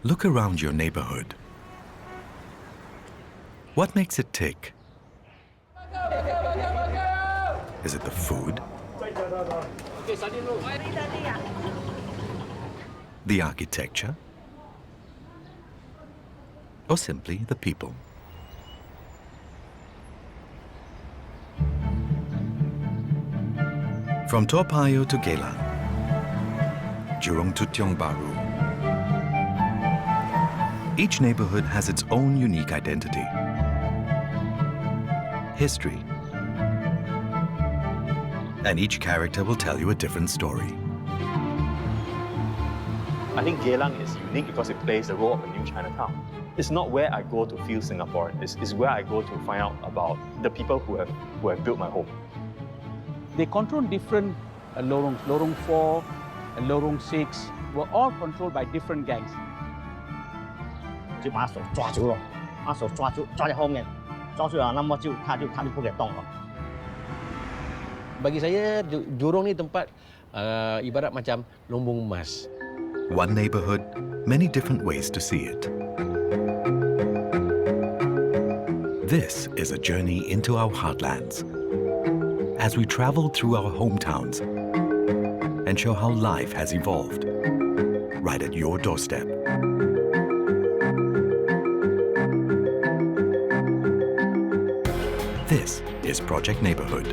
Look around your neighborhood. What makes it tick? Is it the food? The architecture? Or simply the people? From Toa Payoh to Geylang, Jurong to Tiong Bahru, each neighborhood has its own unique identity, history, and each character will tell you a different story. I think Geylang is unique because it plays the role of a new Chinatown. It's not where I go to feel Singaporean. It's where I go to find out about the people who have built my home. They control different lorongs. Lorong 4 and Lorong 6 were all controlled by different gangs. Bagi saya, Jurong ni tempat ibarat macam lumbung emas. One neighborhood, many different ways to see it. This is a journey into our heartlands, as we travel through our hometowns and show how life has evolved right at your doorstep. This is Project Neighbourhood.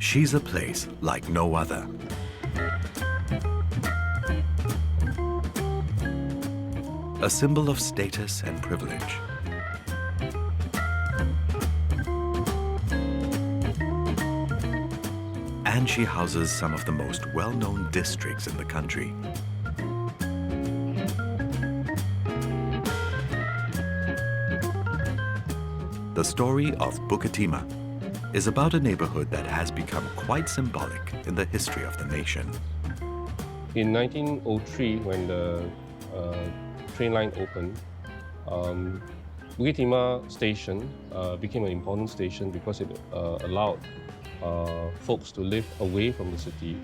She's a place like no other. A symbol of status and privilege. And she houses some of the most well-known districts in the country. The story of Bukit Timah is about a neighborhood that has become quite symbolic in the history of the nation. In 1903, when the train line opened, Bukit Timah station became an important station because it allowed folks to live away from the city.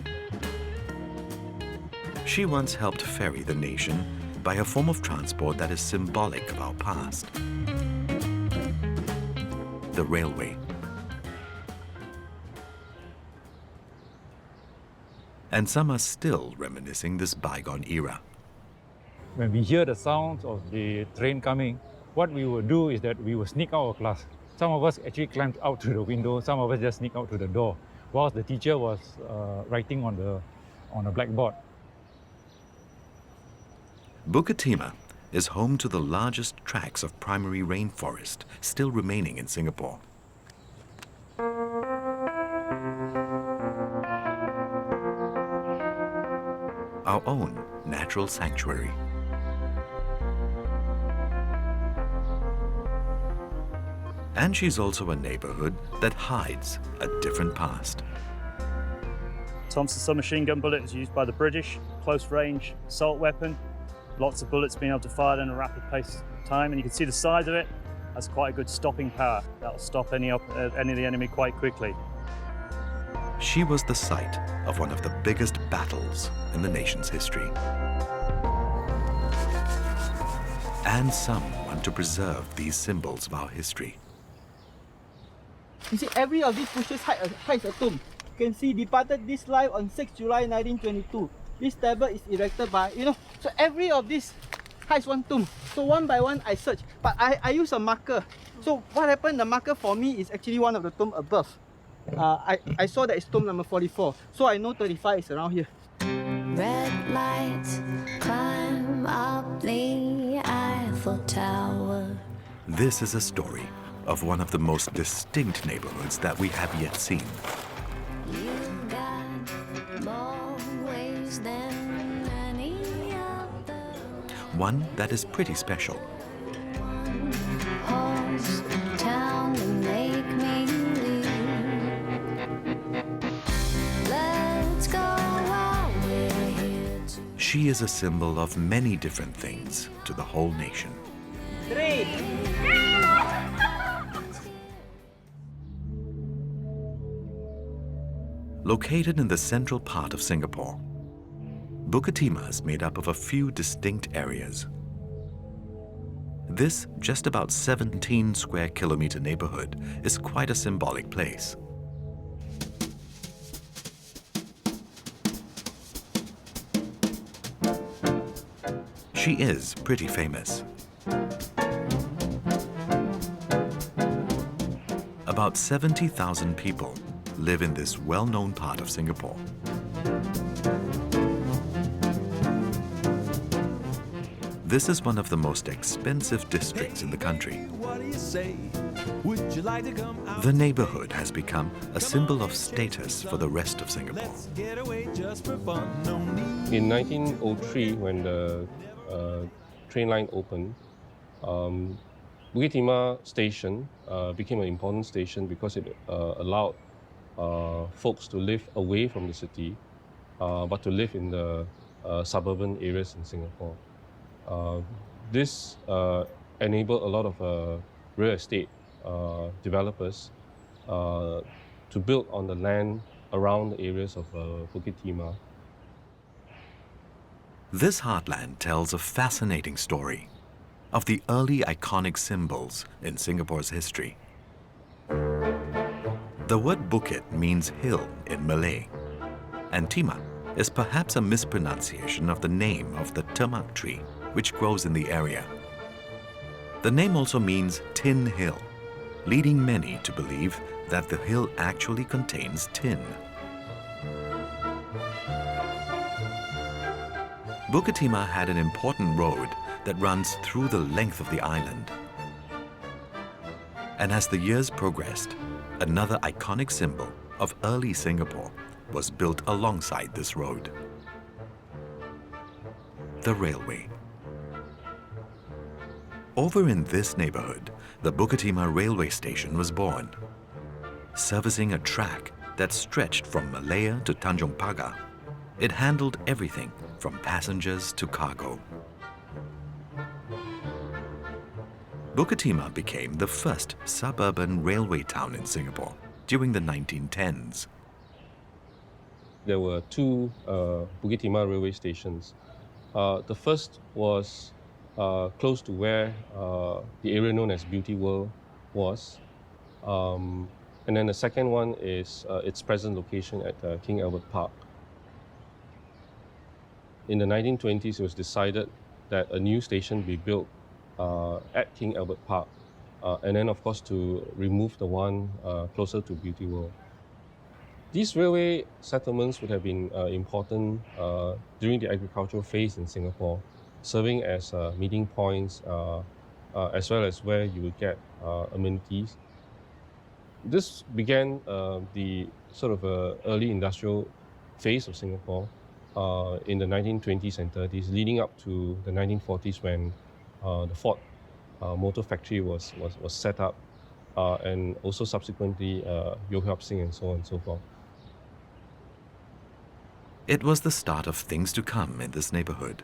She once helped ferry the nation by a form of transport that is symbolic of our past: the railway. And some are still reminiscing this bygone era. When we hear the sounds of the train coming, what we would do is that we would sneak out of class. Some of us actually climbed out through the window, some of us just sneak out to the door, whilst the teacher was writing on the blackboard. Bukit Timah is home to the largest tracts of primary rainforest still remaining in Singapore. Our own natural sanctuary. And she's also a neighborhood that hides a different past. Thompson submachine gun bullet is used by the British, close range assault weapon. Lots of bullets being able to fire in a rapid pace of time, and you can see the size of it has quite a good stopping power. That'll stop any of the enemy quite quickly. She was the site of one of the biggest battles in the nation's history. And some want to preserve these symbols of our history. You see, every of these bushes hides a tomb. You can see departed this life on 6 July 1922. This tablet is erected by, so every of these hides one tomb. So one by one I search, but I use a marker. So what happened, the marker for me is actually one of the tomb above. I saw that it's tomb number 44, so I know 35 is around here. Red light, climb up the Eiffel Tower. This is a story of one of the most distinct neighborhoods that we have yet seen. You've got more ways than any other. One that is pretty special. Horse town to make me leave. Let's go while we're here to. She is a symbol of many different things to the whole nation. 3. Located in the central part of Singapore, Bukit Timah is made up of a few distinct areas. This just about 17 square kilometer neighborhood is quite a symbolic place. She is pretty famous. About 70,000 people live in this well-known part of Singapore. This is one of the most expensive districts in the country. The neighborhood has become a symbol of status for the rest of Singapore. In 1903, when the train line opened, Bukit Timah station became an important station because it allowed folks to live away from the city, but to live in the suburban areas in Singapore. This enabled a lot of real estate developers to build on the land around the areas of Bukit Timah. This heartland tells a fascinating story of the early iconic symbols in Singapore's history. The word bukit means hill in Malay, and Timah is perhaps a mispronunciation of the name of the temak tree, which grows in the area. The name also means tin hill, leading many to believe that the hill actually contains tin. Bukit Timah had an important road that runs through the length of the island. And as the years progressed, another iconic symbol of early Singapore was built alongside this road: the railway. Over in this neighborhood, the Bukit Timah railway station was born, servicing a track that stretched from Malaya to Tanjong Pagar. It handled everything from passengers to cargo. Bukit Timah became the first suburban railway town in Singapore during the 1910s. There were two Bukit Timah railway stations. The first was close to where the area known as Beauty World was. And then the second one is its present location at King Albert Park. In the 1920s, it was decided that a new station be built at King Albert Park, and then of course to remove the one closer to Beauty World. These railway settlements would have been important during the agricultural phase in Singapore, serving as meeting points as well as where you would get amenities. This began the sort of early industrial phase of Singapore in the 1920s and 30s, leading up to the 1940s when the Ford motor factory was set up, and also subsequently Yo Hyop Sing and so on and so forth. It was the start of things to come in this neighborhood.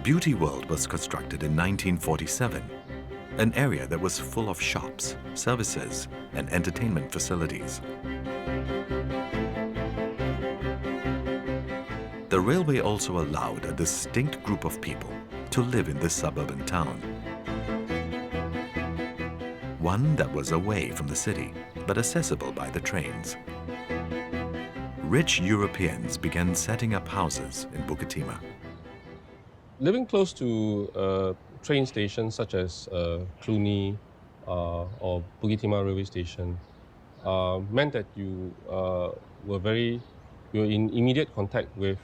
Beauty World was constructed in 1947, an area that was full of shops, services, and entertainment facilities. The railway also allowed a distinct group of people to live in this suburban town. One that was away from the city, but accessible by the trains. Rich Europeans began setting up houses in Bukit Timah. Living close to train stations such as Cluny or Bukit Timah railway station meant that you were very you're in immediate contact with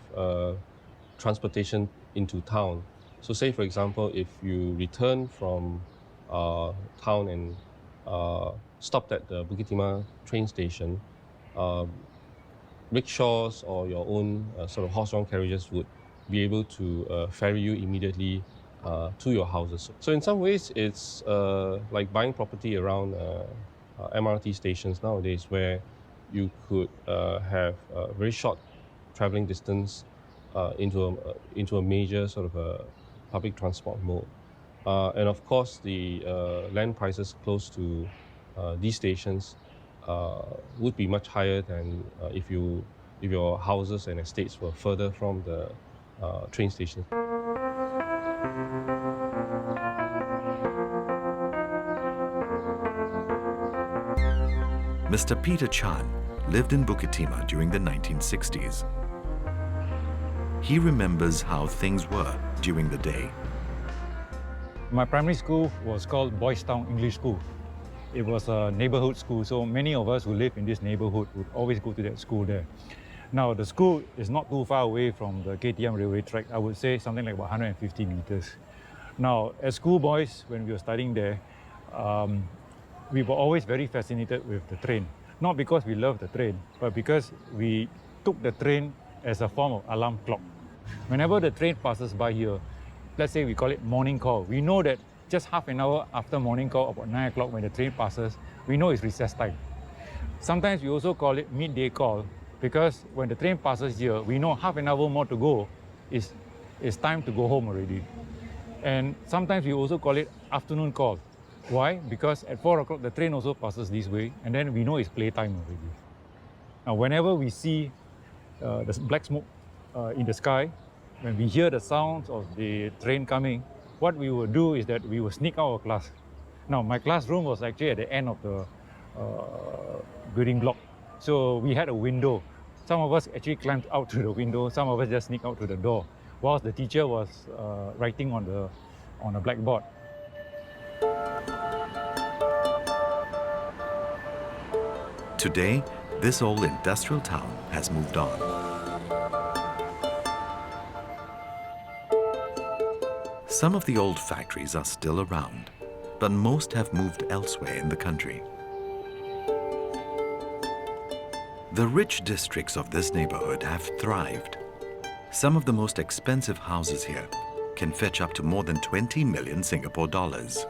transportation into town. So say, for example, if you return from town and stopped at the Bukit Timah train station, rickshaws or your own sort of horse-drawn carriages would be able to ferry you immediately to your houses. So in some ways, it's like buying property around MRT stations nowadays, where you could have a very short traveling distance into a major sort of a public transport mode. And of course, the land prices close to these stations would be much higher than if your houses and estates were further from the train stations. Mr. Peter Chan lived in Bukit Timah during the 1960s. He remembers how things were during the day. My primary school was called Boys Town English School. It was a neighbourhood school, so many of us who live in this neighbourhood would always go to that school there. Now, the school is not too far away from the KTM railway track. I would say something like about 150 meters. Now, as schoolboys, when we were studying there, we were always very fascinated with the train. Not because we loved the train, but because we took the train as a form of alarm clock. Whenever the train passes by here, let's say we call it morning call, we know that just half an hour after morning call, about 9 o'clock when the train passes, we know it's recess time. Sometimes we also call it midday call, because when the train passes here, we know half an hour more to go, it's time to go home already. And sometimes we also call it afternoon call. Why? Because at 4 o'clock, the train also passes this way, and then we know it's playtime already. Now, whenever we see the black smoke in the sky, when we hear the sounds of the train coming, what we would do is that we would sneak out of class. Now, my classroom was actually at the end of the building block. So we had a window. Some of us actually climbed out to the window, some of us just sneaked out to the door, whilst the teacher was writing on a blackboard. Today, this old industrial town has moved on. Some of the old factories are still around, but most have moved elsewhere in the country. The rich districts of this neighborhood have thrived. Some of the most expensive houses here can fetch up to more than 20 million Singapore dollars.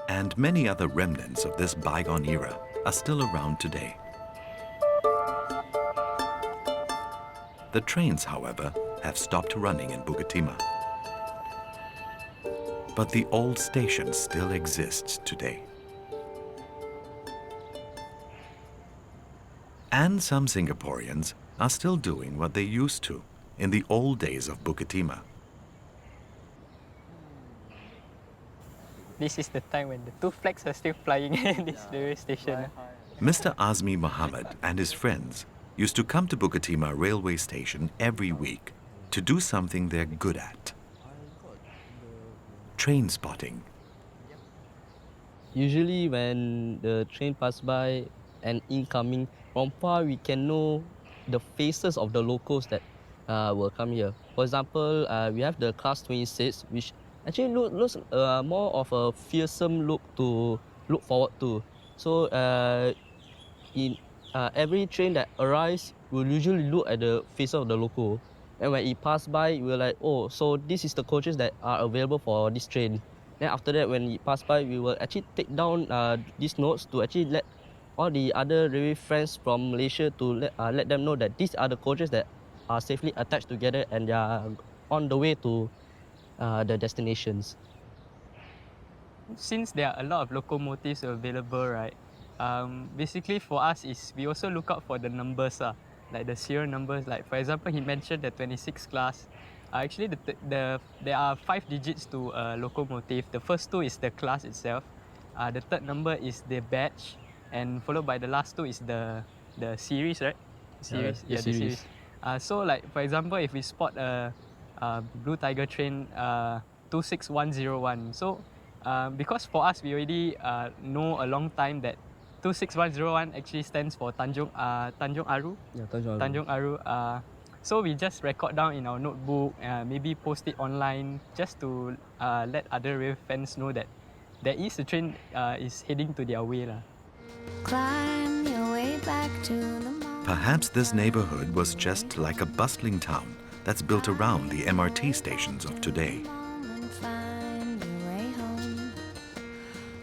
And many other remnants of this bygone era are still around today. The trains, however, have stopped running in Bukit Timah. But the old station still exists today. And some Singaporeans are still doing what they used to in the old days of Bukit Timah. This is the time when the two flags are still flying in this railway station. Mr. Azmi Muhammad and his friends used to come to Bukit Timah railway station every week to do something they're good at. Train spotting. Usually when the train passes by and incoming, from far we can know the faces of the locals that will come here. For example, we have the class 26, which actually looks more of a fearsome look to look forward to. So in every train that arrives, we'll usually look at the face of the local. And when it passes by, we're like, oh, so this is the coaches that are available for this train. Then after that, when it passes by, we will actually take down these notes to actually let all the other railway friends from Malaysia to let them know that these are the coaches that are safely attached together and they are on the way to the destinations. Since there are a lot of locomotives available, right? Basically for us is we also look out for the numbers, like the serial numbers. Like for example, he mentioned the 26 class. Actually, there are 5 digits to a locomotive. The first 2 is the class itself. The third number is the batch, and followed by the last 2 is the series, right? Series, the series. So like for example, if we spot a Blue Tiger train 26101, so because for us we already know a long time that 26101 actually stands for Tanjung Aru. Yeah, Tanjung Aru. Tanjung Aru. So we just record down in our notebook, maybe post it online, just to let other rail fans know that there is a train is heading to their way lah. Climb your way back to the Perhaps this neighborhood was just like a bustling town that's built around the MRT stations of today, moment, find your way home.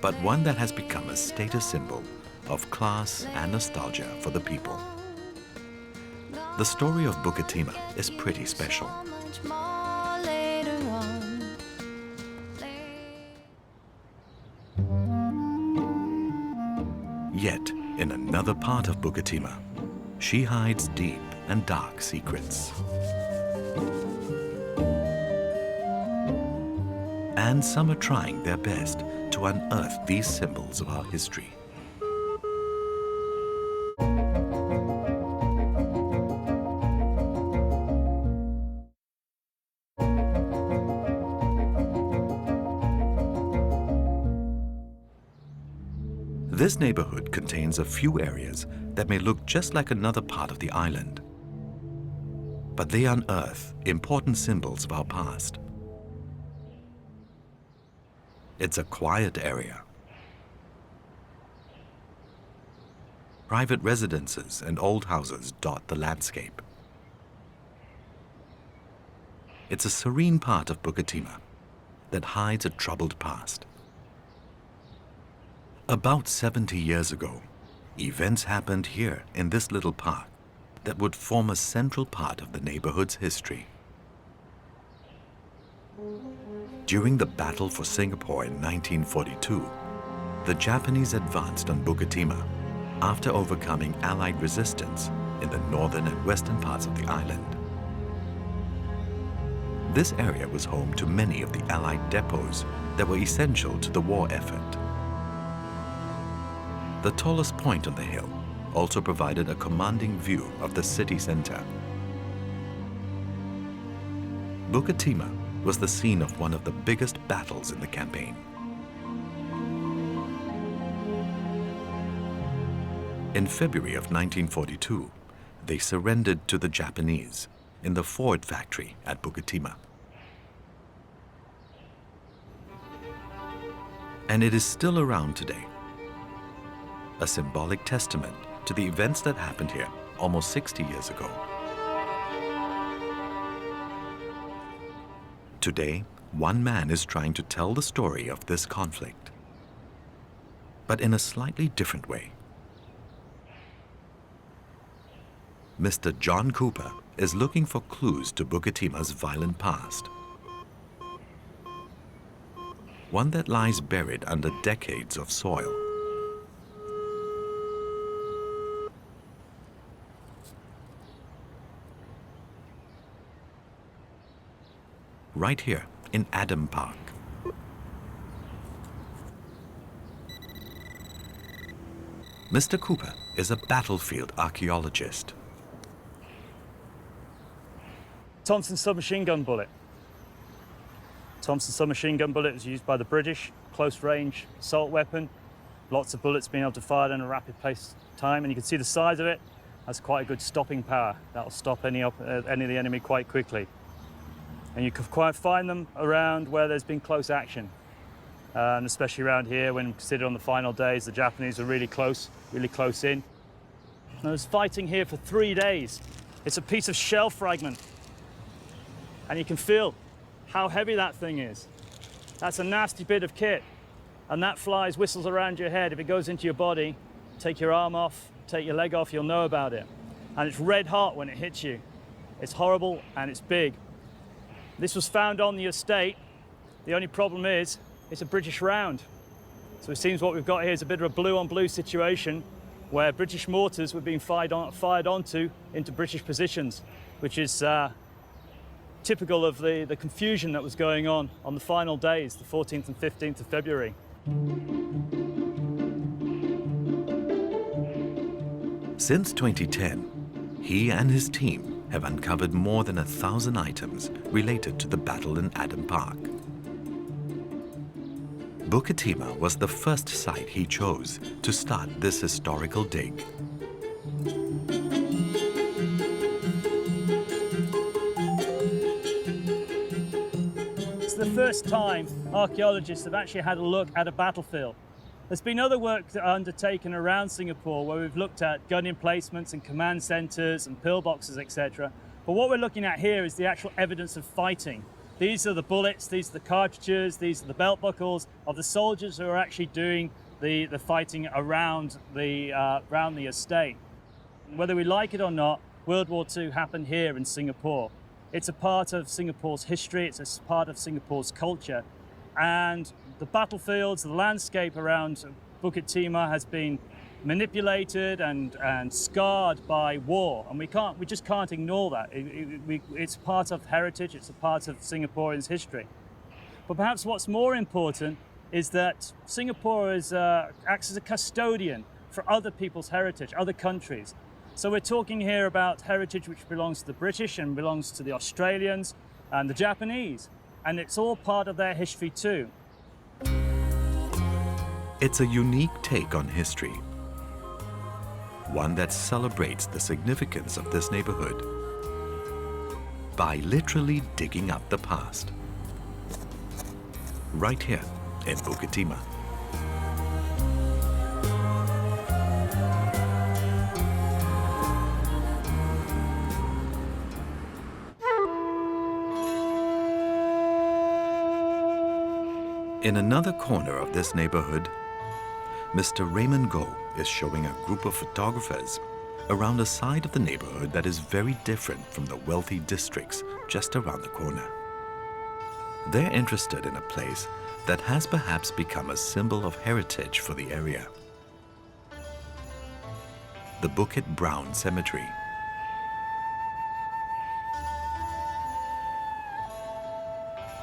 but one that has become a status symbol of class and nostalgia for the people. The story of Bukit Timah is pretty special. So much more later on. Yet, in another part of Bukit Timah, she hides deep and dark secrets. And some are trying their best to unearth these symbols of our history. This neighborhood contains a few areas that may look just like another part of the island, but they unearth important symbols of our past. It's a quiet area. Private residences and old houses dot the landscape. It's a serene part of Bukit Timah that hides a troubled past. About 70 years ago, events happened here in this little park that would form a central part of the neighborhood's history. During the battle for Singapore in 1942, the Japanese advanced on Bukit Timah after overcoming Allied resistance in the northern and western parts of the island. This area was home to many of the Allied depots that were essential to the war effort. The tallest point on the hill also provided a commanding view of the city center. Bukit Timah was the scene of one of the biggest battles in the campaign. In February of 1942, they surrendered to the Japanese in the Ford factory at Bukit Timah. And it is still around today, a symbolic testament to the events that happened here almost 60 years ago. Today, one man is trying to tell the story of this conflict, but in a slightly different way. Mr. John Cooper is looking for clues to Bukit Timah's violent past, one that lies buried under decades of soil. Right here in Adam Park. Mr. Cooper is a battlefield archaeologist. Thompson submachine gun bullet. Thompson submachine gun bullet was used by the British, close range assault weapon. Lots of bullets being able to fire in a rapid pace time, and you can see the size of it has quite a good stopping power. That'll stop any of the enemy quite quickly. And you can quite find them around where there's been close action. And especially around here, when considered on the final days, the Japanese are really close in. I was fighting here for 3 days. It's a piece of shell fragment. And you can feel how heavy that thing is. That's a nasty bit of kit. And that flies, whistles around your head. If it goes into your body, take your arm off, take your leg off, you'll know about it. And it's red hot when it hits you. It's horrible and it's big. This was found on the estate. The only problem is, it's a British round. So it seems what we've got here is a bit of a blue-on-blue situation where British mortars were being fired onto into British positions, which is typical of the confusion that was going on the final days, the 14th and 15th of February. Since 2010, he and his team have uncovered more than 1,000 items related to the battle in Adam Park. Bukit Timah was the first site he chose to start this historical dig. It's the first time archaeologists have actually had a look at a battlefield. There's been other work undertaken around Singapore where we've looked at gun emplacements and command centres and pillboxes, etc. But what we're looking at here is the actual evidence of fighting. These are the bullets, these are the cartridges, these are the belt buckles of the soldiers who are actually doing the fighting around the estate. Whether we like it or not, World War II happened here in Singapore. It's a part of Singapore's history, it's a part of Singapore's culture. And the battlefields, the landscape around Bukit Timah has been manipulated and scarred by war, and we just can't ignore that. It's part of heritage, it's a part of Singaporeans' history. But perhaps what's more important is that Singapore acts as a custodian for other people's heritage, other countries. So we're talking here about heritage which belongs to the British and belongs to the Australians and the Japanese, and it's all part of their history too. It's a unique take on history, one that celebrates the significance of this neighborhood by literally digging up the past. Right here in Bukit Timah. In another corner of this neighborhood, Mr. Raymond Goh is showing a group of photographers around a side of the neighborhood that is very different from the wealthy districts just around the corner. They're interested in a place that has perhaps become a symbol of heritage for the area. The Bukit Brown Cemetery.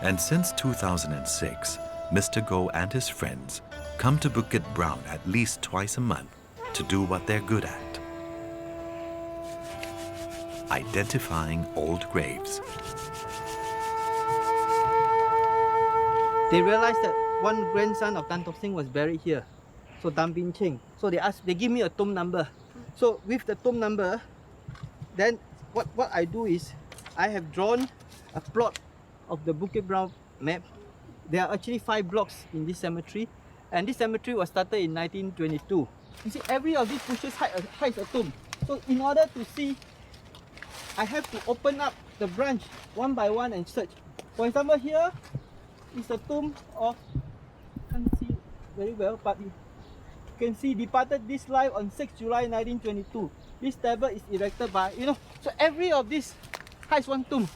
And since 2006, Mr. Goh and his friends come to Bukit Brown at least twice a month to do what they're good at: identifying old graves. They realized that one grandson of Tan Tock Seng was buried here, so Tan Bin Cheng. So they give me a tomb number. So with the tomb number, then what I do is I have drawn a plot of the Bukit Brown map. There are actually 5 blocks in this cemetery, and this cemetery was started in 1922. You see, every of these bushes hides a tomb. So in order to see, I have to open up the branch one by one and search. For example, here is a tomb of, can't see very well, but you can see departed this life on 6 July 1922. This table is erected by, so every of these hides one tomb.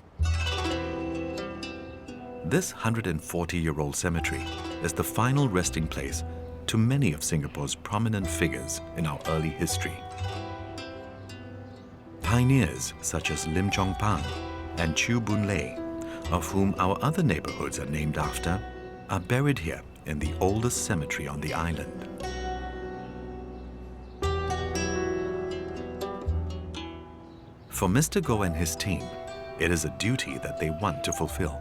This 140-year-old cemetery is the final resting place to many of Singapore's prominent figures in our early history. Pioneers such as Lim Chong Pang and Chew Boon Lay, of whom our other neighborhoods are named after, are buried here in the oldest cemetery on the island. For Mr. Goh and his team, it is a duty that they want to fulfill.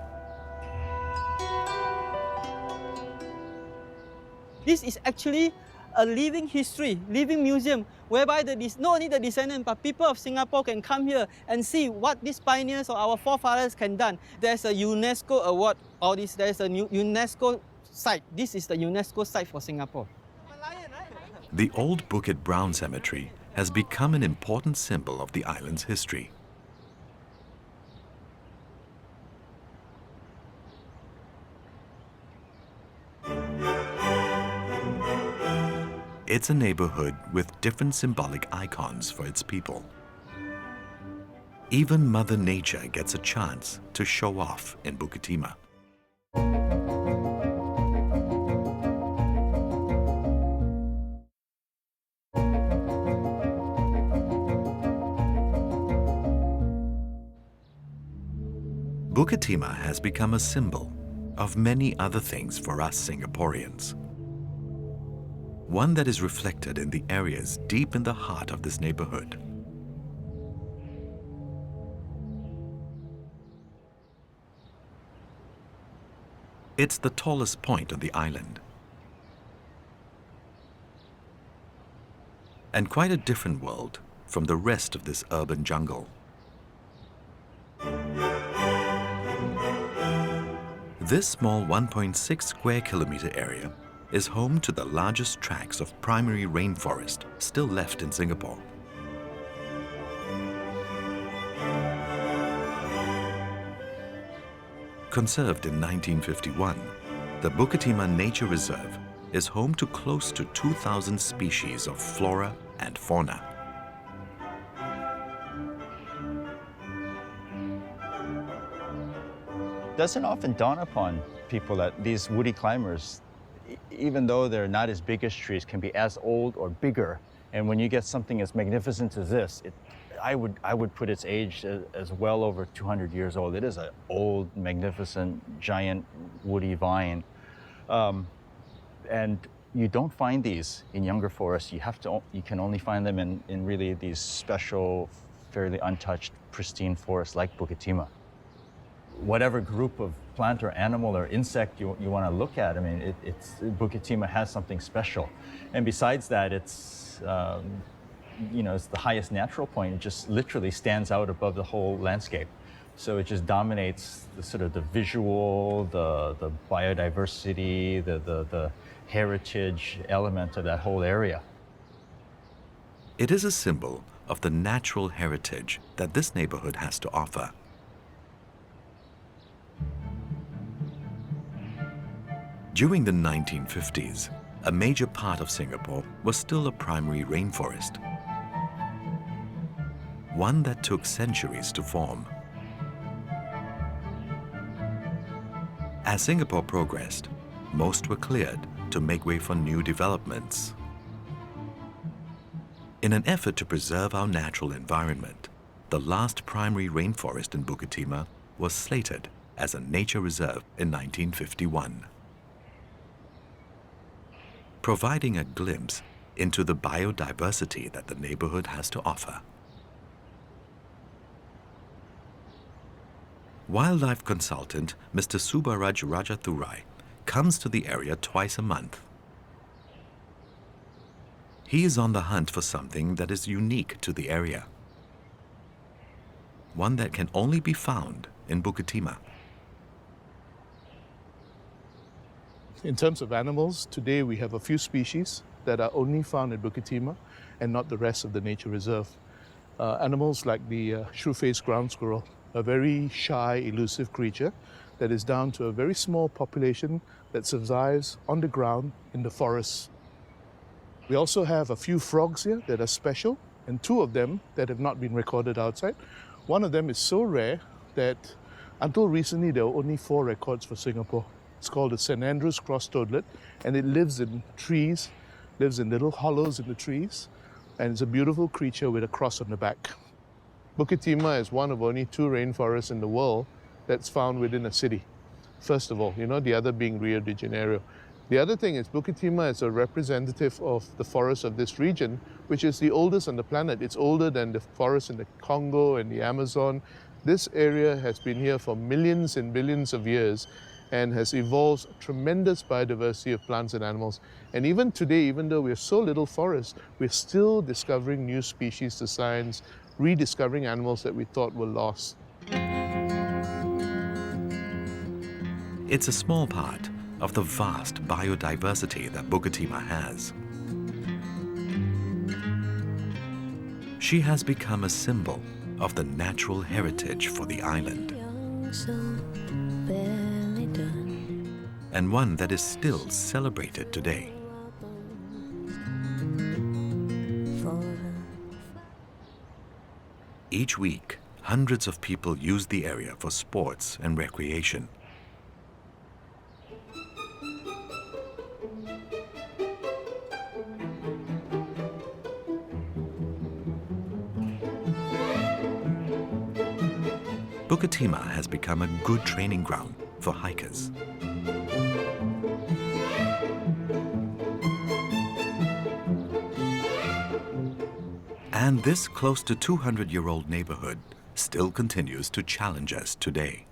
This is actually a living history, living museum, whereby not only the descendants, but people of Singapore can come here and see what these pioneers or our forefathers can done. There's a UNESCO award, there's a UNESCO site. This is the UNESCO site for Singapore. The old Bukit Brown Cemetery has become an important symbol of the island's history. It's a neighborhood with different symbolic icons for its people. Even Mother Nature gets a chance to show off in Bukit Timah. Bukit Timah has become a symbol of many other things for us Singaporeans. One that is reflected in the areas deep in the heart of this neighborhood. It's the tallest point on the island and quite a different world from the rest of this urban jungle. This small 1.6 square kilometer area is home to the largest tracts of primary rainforest still left in Singapore. Conserved in 1951, the Bukit Timah Nature Reserve is home to close to 2,000 species of flora and fauna. Doesn't often dawn upon people that these woody climbers, even though they're not as big as trees, can be as old or bigger. And when you get something as magnificent as this, I would put its age as well over 200 years old. It is an old, magnificent, giant woody vine. And you don't find these in younger forests. You can only find them in really these special, fairly untouched, pristine forests like Bukit Timah. Whatever group of plant or animal or insect you want to look at, I mean, Bukit Timah has something special. And besides that, it's the highest natural point. It just literally stands out above the whole landscape. So it just dominates the sort of the visual, the biodiversity, the heritage element of that whole area. It is a symbol of the natural heritage that this neighborhood has to offer. During the 1950s, a major part of Singapore was still a primary rainforest, one that took centuries to form. As Singapore progressed, most were cleared to make way for new developments. In an effort to preserve our natural environment, the last primary rainforest in Bukit Timah was slated as a nature reserve in 1951. Providing a glimpse into the biodiversity that the neighborhood has to offer. Wildlife consultant Mr. Subaraj Rajathurai comes to the area twice a month. He is on the hunt for something that is unique to the area, one that can only be found in Bukit Timah. In terms of animals, today we have a few species that are only found in Bukit Timah and not the rest of the nature reserve. Animals like the shrew-faced ground squirrel, a very shy, elusive creature that is down to a very small population that survives on the ground in the forests. We also have a few frogs here that are special, and two of them that have not been recorded outside. One of them is so rare that until recently there were only 4 records for Singapore. It's called the St. Andrew's cross toadlet, and it lives in trees, lives in little hollows in the trees, and it's a beautiful creature with a cross on the back. Bukit Timah is one of only 2 rainforests in the world that's found within a city. First of all, the other being Rio de Janeiro. The other thing is Bukit Timah is a representative of the forests of this region, which is the oldest on the planet. It's older than the forests in the Congo and the Amazon. This area has been here for millions and billions of years and has evolved tremendous biodiversity of plants and animals. And even today, even though we have so little forest, we're still discovering new species to science, rediscovering animals that we thought were lost. It's a small part of the vast biodiversity that Bukit Timah has. She has become a symbol of the natural heritage for the island, and one that is still celebrated today. Each week, hundreds of people use the area for sports and recreation. Bukit Timah has become a good training ground for hikers. And this close to 200-year-old neighborhood still continues to challenge us today.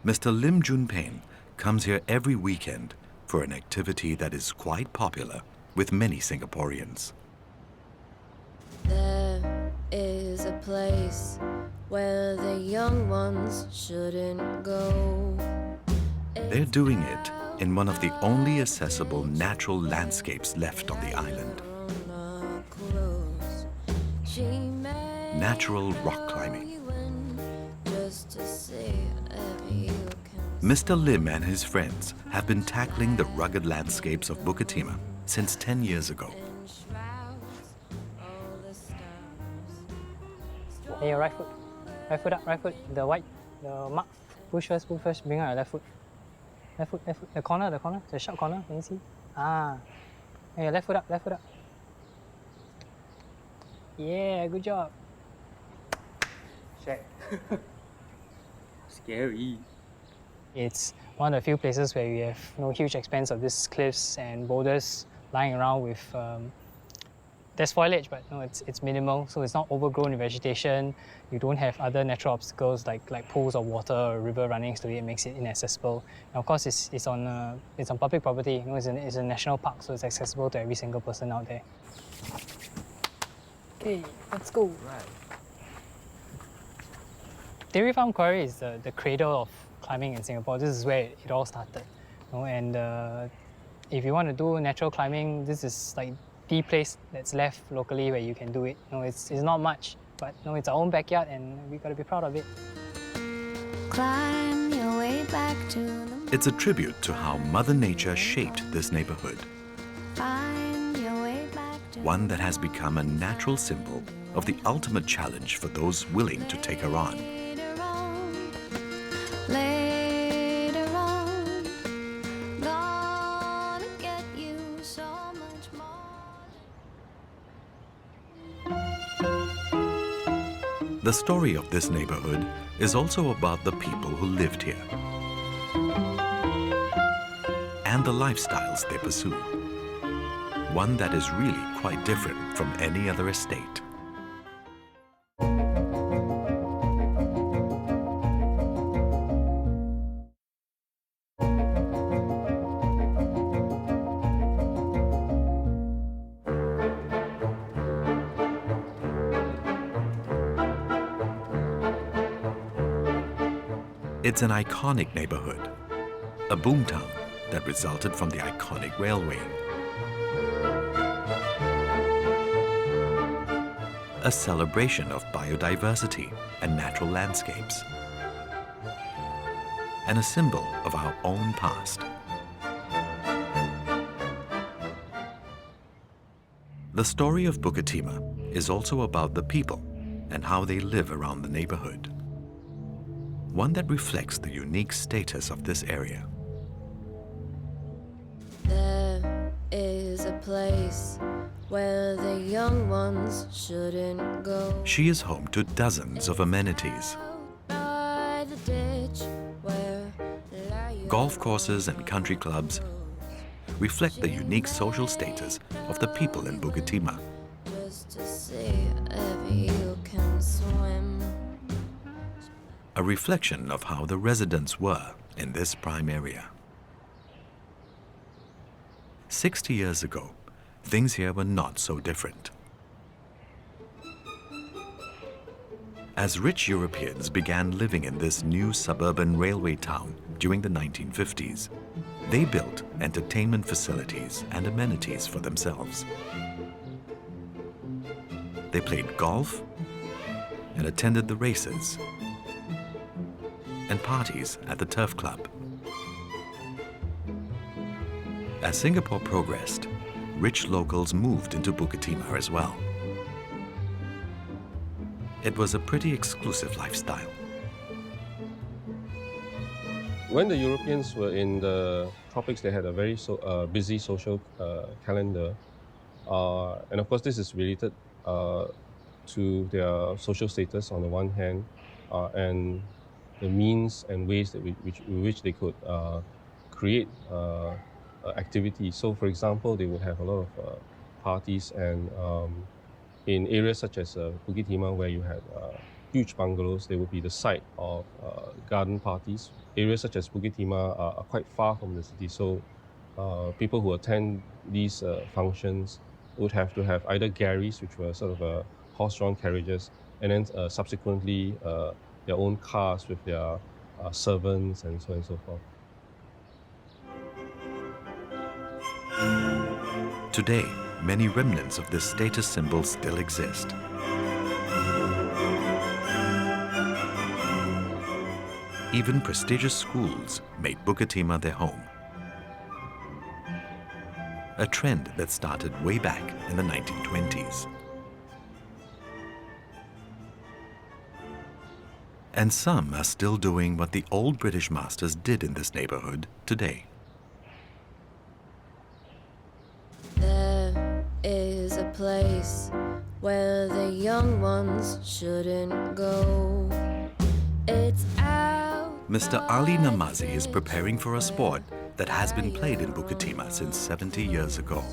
Mr. Lim Jun Pain comes here every weekend for an activity that is quite popular with many Singaporeans. There is a place where the young ones shouldn't go. They're doing it in one of the only accessible natural landscapes left on the island. Natural rock climbing. Mr. Lim and his friends have been tackling the rugged landscapes of Bukit Timah since 10 years ago. Hey, your right foot. Right foot up, right foot. The white, the mark. Push first, bring out your left foot. Left foot, left foot. The corner, the sharp corner, can you see? Ah. Hey, your left foot up, left foot up. Yeah, good job. Check. Scary. It's one of the few places where you have no huge expanse of these cliffs and boulders lying around with there's foliage, but no, it's minimal, so it's not overgrown with vegetation. You don't have other natural obstacles like pools of water or a river running through it. It makes it inaccessible. And of course, it's on public property. You know, it's a national park, so it's accessible to every single person out there. Okay, let's go. Right. Dairy Farm Quarry is the cradle of climbing in Singapore. This is where it all started. You know, and if you want to do natural climbing, this is like the place that's left locally where you can do it. You know, it's not much, but you know, it's our own backyard and we got to be proud of it. Climb your way back to the It's a tribute to how Mother Nature shaped this neighborhood. find your way back to One that has become a natural symbol of the ultimate challenge for those willing to take her on. later on. Gonna get you so much more. The story of this neighborhood is also about the people who lived here and the lifestyles they pursue. One that is really quite different from any other estate. It's an iconic neighborhood, a boomtown that resulted from the iconic railway. A celebration of biodiversity and natural landscapes, and a symbol of our own past. The story of Bukit Timah is also about the people and how they live around the neighborhood. One that reflects the unique status of this area. There is a place where the young ones shouldn't go. She is home to dozens of amenities. By the ditch where Golf courses and country clubs reflect the unique social status of the people in Bukit Timah. just to see if you can swim. A reflection of how the residents were in this prime area. 60 years ago, things here were not so different. As rich Europeans began living in this new suburban railway town during the 1950s, they built entertainment facilities and amenities for themselves. They played golf and attended the races and parties at the Turf Club. As Singapore progressed, rich locals moved into Bukit Timah as well. It was a pretty exclusive lifestyle. When the Europeans were in the tropics, they had a very busy social calendar. And of course, this is related to their social status on the one hand, and the means and ways that which they could create activity. So, for example, they would have a lot of parties, and in areas such as Bukit Timah, where you had huge bungalows, they would be the site of garden parties. Areas such as Bukit Timah are quite far from the city, so people who attend these functions would have to have either gharries, which were sort of horse-drawn carriages, and then subsequently their own cars with their servants and so on and so forth. Today, many remnants of this status symbol still exist. Even prestigious schools made Bukit Timah their home. A trend that started way back in the 1920s. And some are still doing what the old British masters did in this neighborhood today. There is a place where the young ones shouldn't go. It's out. Mr. Ali Namazi is preparing for a sport that has been played in Bukit Timah since 70 years ago.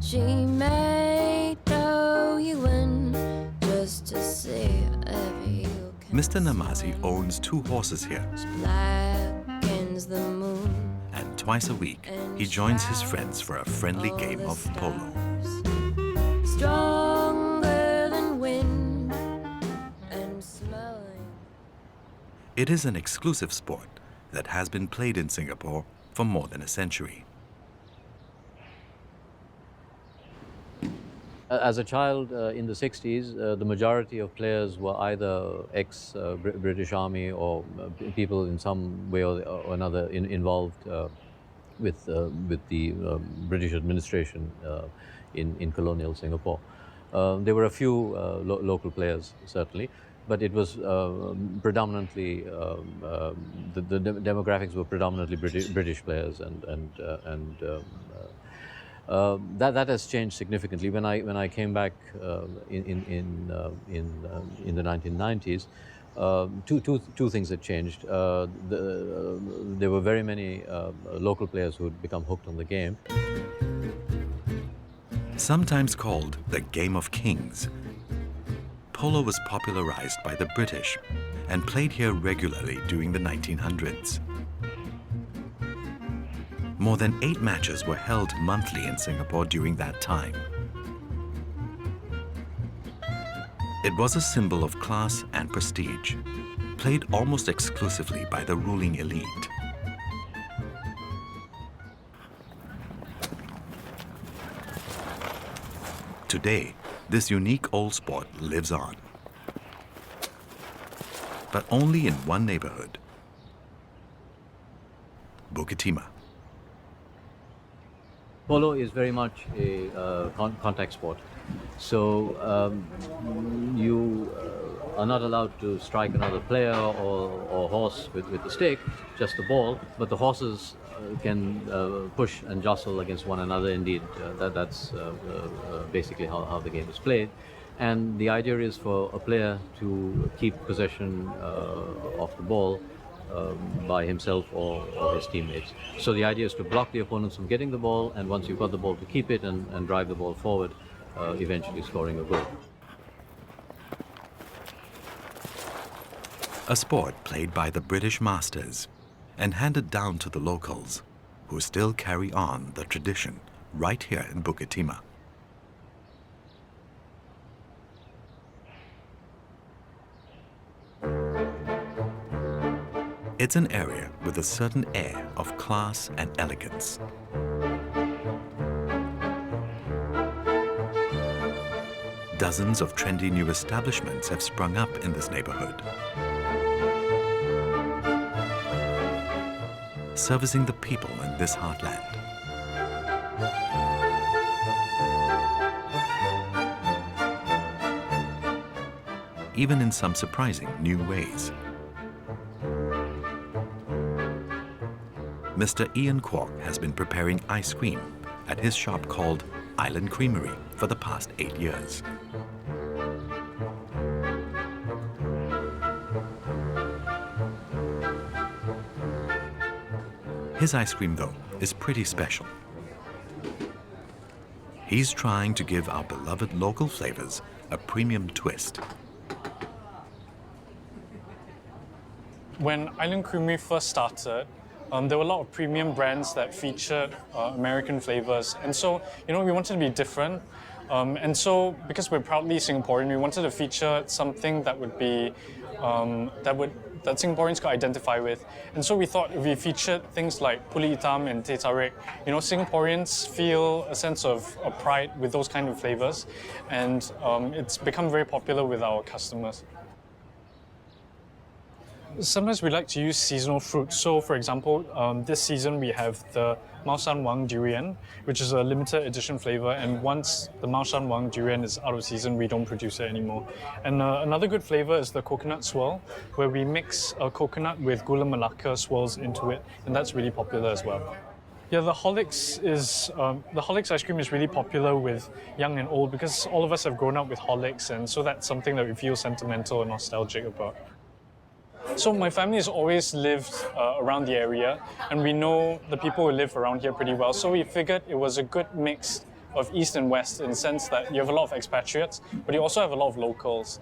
She may throw you in just to see if you can. Mr. Namazi owns 2 horses here. Blackens the moon. And twice a week, he joins his friends for a friendly game of polo. Stronger than wind and smelling. It is an exclusive sport that has been played in Singapore for more than a century. As a child in the 60s, the majority of players were either ex-British Army or people in some way or another involved with the British administration in colonial Singapore. There were a few local players, certainly, but it was predominantly, the demographics were predominantly British players, and that has changed significantly. When I came back in the 1990s, two things had changed. There were very many local players who had become hooked on the game. Sometimes called the Game of Kings, polo was popularized by the British and played here regularly during the 1900s. More than 8 matches were held monthly in Singapore during that time. It was a symbol of class and prestige, played almost exclusively by the ruling elite. Today, this unique old sport lives on, but only in one neighborhood, Bukit Timah. Polo is very much a contact sport. So you are not allowed to strike another player or horse with the stick, just the ball, but the horses can push and jostle against one another. Indeed, that's basically how the game is played. And the idea is for a player to keep possession of the ball by himself or his teammates. So the idea is to block the opponents from getting the ball, and once you've got the ball, to keep it and drive the ball forward, eventually scoring a goal. A sport played by the British masters and handed down to the locals, who still carry on the tradition right here in Bukit Timah. It's an area with a certain air of class and elegance. Dozens of trendy new establishments have sprung up in this neighborhood, servicing the people in this heartland. Even in some surprising new ways. Mr. Ian Kwok has been preparing ice cream at his shop called Island Creamery for the past 8 years. His ice cream, though, is pretty special. He's trying to give our beloved local flavors a premium twist. When Island Creamery first started, there were a lot of premium brands that featured American flavors. And so, we wanted to be different. And so, because we're proudly Singaporean, we wanted to feature something that would be, that Singaporeans could identify with. And so we thought if we featured things like puli hitam and teh tarik, Singaporeans feel a sense of pride with those kind of flavors. And it's become very popular with our customers. Sometimes we like to use seasonal fruits. So, for example, this season we have the Mao Shan Wang durian, which is a limited edition flavor. And once the Mao Shan Wang durian is out of season, we don't produce it anymore. And another good flavor is the coconut swirl, where we mix coconut with gula melaka swirls into it, and that's really popular as well. Yeah, the Horlicks ice cream is really popular with young and old because all of us have grown up with Horlicks, and so that's something that we feel sentimental and nostalgic about. So my family has always lived around the area, and we know the people who live around here pretty well. So we figured it was a good mix of East and West in the sense that you have a lot of expatriates, but you also have a lot of locals.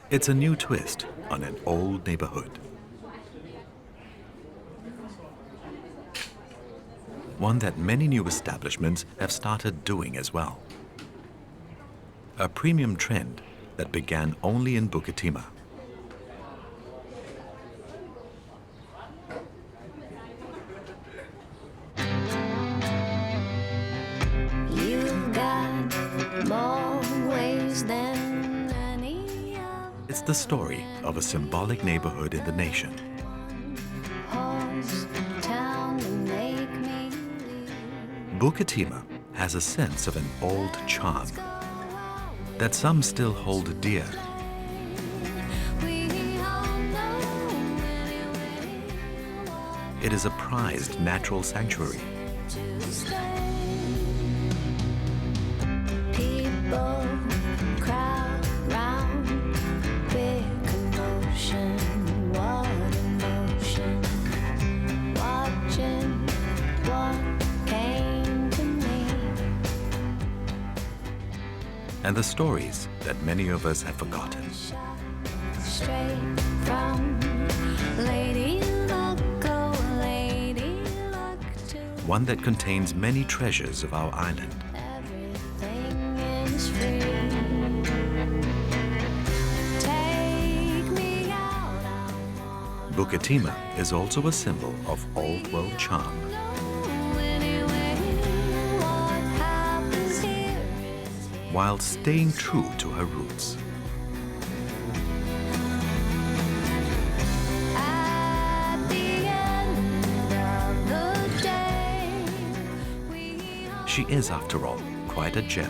It's a new twist on an old neighborhood. One that many new establishments have started doing as well. A premium trend that began only in Bukit Timah. It's the story of a symbolic neighborhood in the nation. Bukit Timah has a sense of an old charm that some still hold dear. It is a prized natural sanctuary. And the stories that many of us have forgotten. One that contains many treasures of our island. Bukit Timah is also a symbol of old world charm. While staying true to her roots. She is, after all, quite a gem.